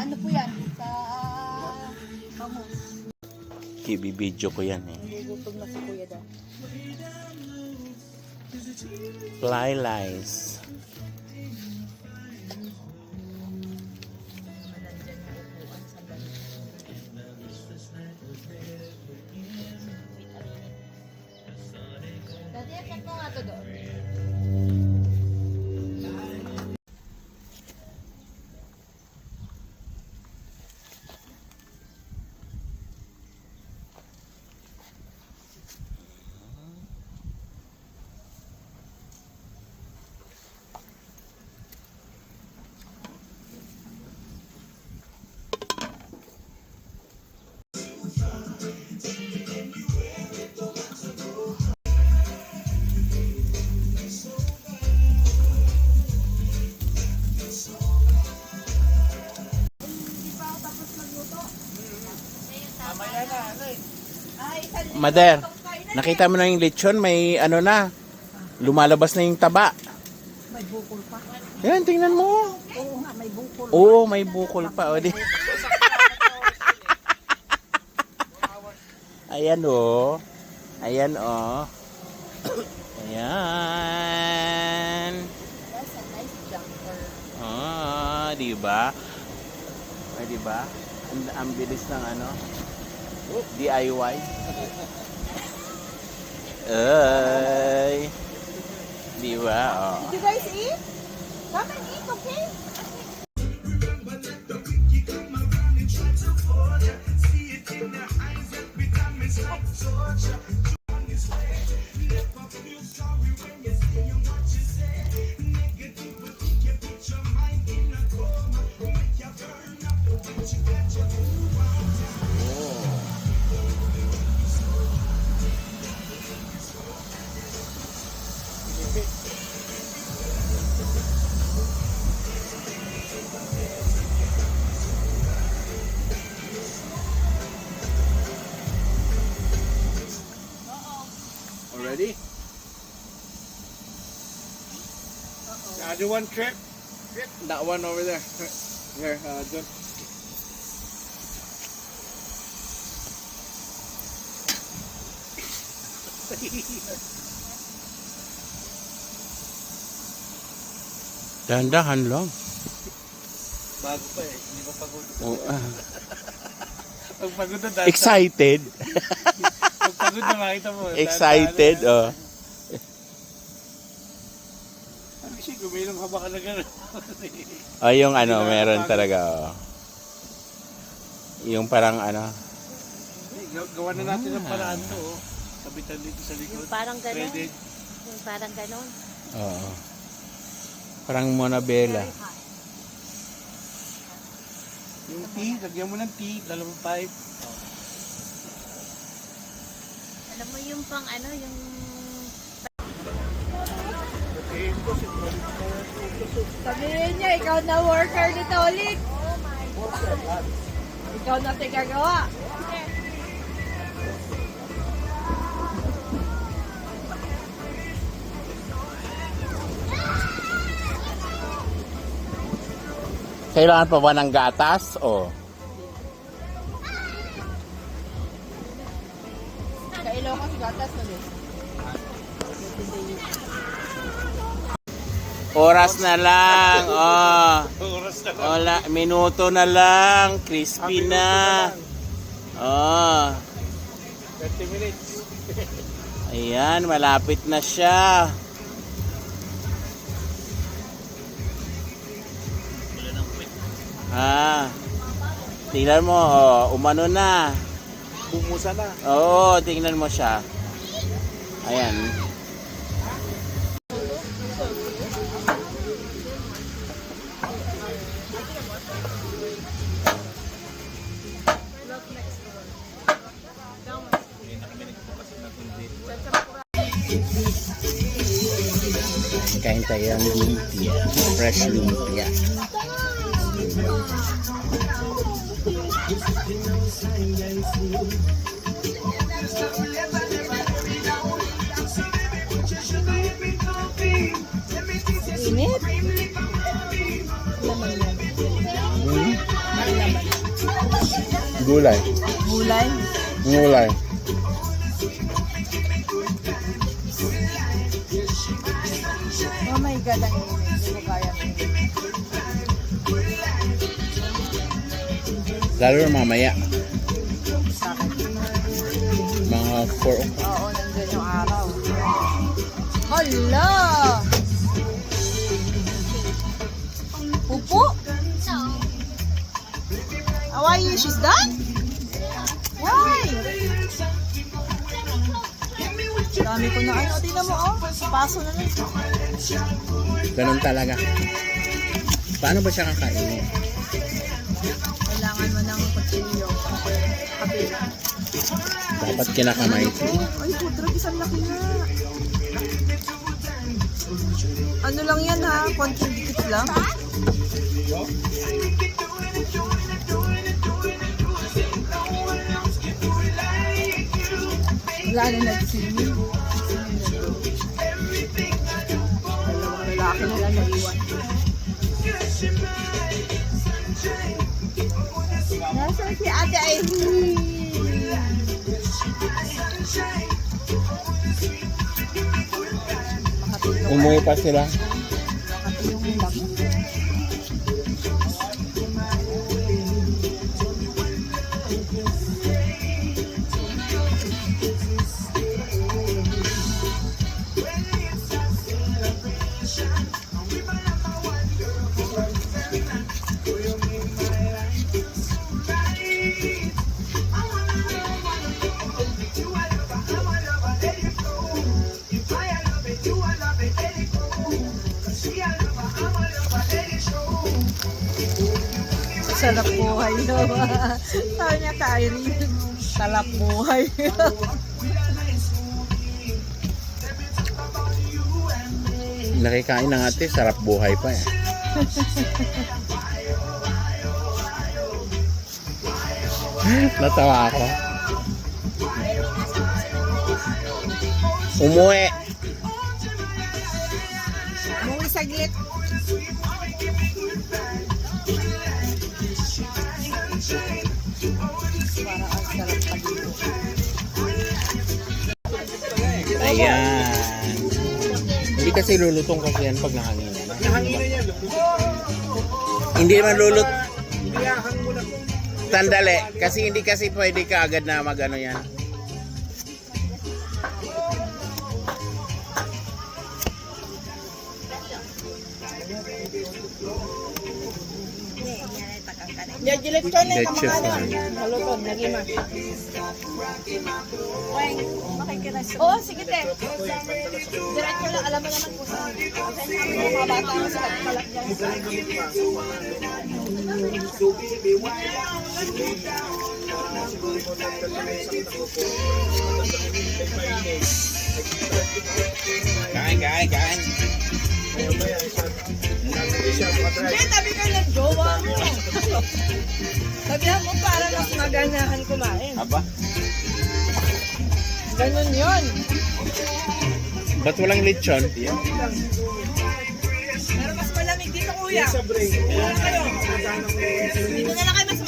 ano po yan? Sa Kamu. Ibibidyo ko yan eh. Nagugutog na si Kuya daw. Fly lies. Dati check mo nga to doon. Mother, nakita mo na yung lechon, may ano na, lumalabas na yung taba. May bukol pa. Yan, tingnan mo. Oo nga, may bukol. Oo, may bukol pa. O, di. Ayan o. Ayan o. Ayan. That's a nice jumper. Ah, di ba? Ay, di ba? Ang bilis ng ano? DIY. Ay. Di ba? Oh. Did you guys eat? Come and eat, okay? Already? Now do one trip. That one over there. Here, John. Dahan-dahan lang. Bago pa eh. Hindi pa pagod. Oh, Pag pagod na dahil. excited. Pag pagod na makita mo. Excited. Oh. Kasi gumilong ka baka na gano'n. Oh, yung ano, meron talaga. Oh. Yung parang ano. Gawa na natin ang paraan to. Oh. Kapitan dito sa likod. Yung parang ganon. Threaded. Yung parang ganon. Oo. Parang Monabella. Yung tea, lagyan mo ng tea, dalawang pipe. Alam mo yung pang ano, yung... Sabihin niya, ikaw na worker nito ulit. Ikaw na tigagawa. Kailangan pa ba ng gatas? O. Kailaw ko si gatas na din. Oras na lang. Oh. Oras na lang. Wala, minuto na lang. Crispy na. Oh. 30 minutes. Ayan, malapit na siya. Tingnan mo, oh, umano na. Bumusa na. Oo, tingnan mo siya. Ayan. Kain tayo ng lumpia. Fresh lumpia. Init? Gulay. Gulay. Gulay. Oh my God, ang init. Hindi ko kaya. Lalo na mamaya. Sakit. Mga 4 o'clock. Oo, nandun yung araw. Hala! Pupo? Why she's done? Why? Dami ko na ano. Tingnan mo, oh. Paso na lang. Ganun talaga. Paano ba siya kakainin? Kailangan mo ng kutsilyo. Kape. Dapat kinakamay. Ay, food drug, isang laki na. Ano lang yan ha? Konting dikit lang. Wala na nag-swimming. Dalawang lalaki na lang naiwan. Nasaan si Ate Aileen? Umuwi pa sila. Makati yung labo. Sarap buhay daw. Sabi niya kay Irene, sarap buhay. Nakikain ng ate, sarap buhay pa eh. Natawa ako. Umuwi. Umuwi saglit. Para ang sarap pag-ibo. Ayan. Hindi kasi lulutong kasi yan pag nahanginan. Nahanginan yan. Hindi naman lulut. Iyahang mo na. Sandali. Kasi hindi kasi pwede ka agad na mag-ano yan. Lechon na Lechon. Haluton, nagima. Oo, sige te. Diretso lang, alam mo naman po sa mga bata na sa kalak dyan. Kain. Kaya tabi ka ng jowa mo. Sabihan mo para mas maganahan kumain. Aba, Ganun yun. ba't walang lechon? Pero mas malamig dito kuya. Dito na lang kayo. Dito na lang kayo mas